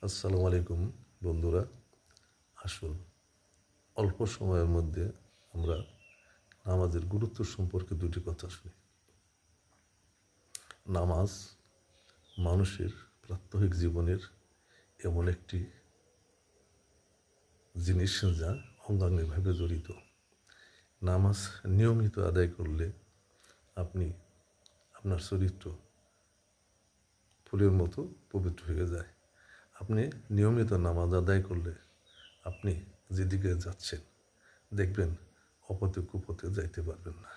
আসসালামু আলাইকুম বন্ধুরা। আসুন অল্প সময়ের মধ্যে আমরা নামাজের গুরুত্ব সম্পর্কে দুটি কথা শুনি। নামাজ মানুষের প্রাত্যহিক জীবনের এমন একটি জিনিস যা অঙ্গাঙ্গিভাবে জড়িত। নামাজ নিয়মিত আদায় করলে আপনি আপনার চরিত্র ফুলের মতো পবিত্র হয়ে যায়। আপনি নিয়মিত নামাজ আদায় করলে আপনি যেদিকে যাচ্ছেন দেখবেন অপথে কুপথে যাইতে পারবেন না।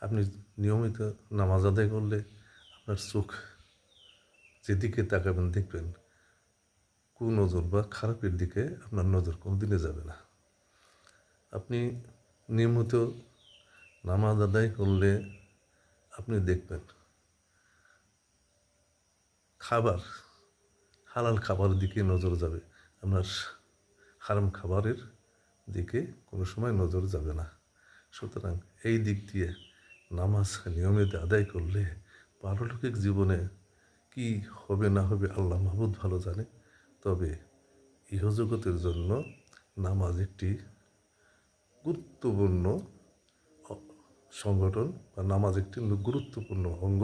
আপনি নিয়মিত নামাজ আদায় করলে আপনার চোখ যেদিকে তাকাবেন দেখবেন কুনজর বা খারাপের দিকে আপনার নজর কোনোদিনে যাবে না। আপনি নিয়মিত নামাজ আদায় করলে আপনি দেখবেন হালাল খাবারের দিকে নজর যাবে, আপনার হারাম খাবারের দিকে কোনো সময় নজর যাবে না। সুতরাং এই দিক দিয়ে নামাজ নিয়মিত আদায় করলে পারলৌকিক জীবনে কি হবে না হবে আল্লাহ মাহবুদ ভালো জানে। তবে ইহজগতের জন্য নামাজ একটি গুরুত্বপূর্ণ সংগঠন বা নামাজ একটি গুরুত্বপূর্ণ অঙ্গ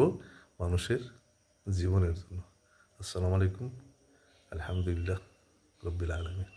মানুষের জীবনের জন্য। আসসালামু আলাইকুম। আলহামদুলিল্লাহ রব্বিল আলামিন।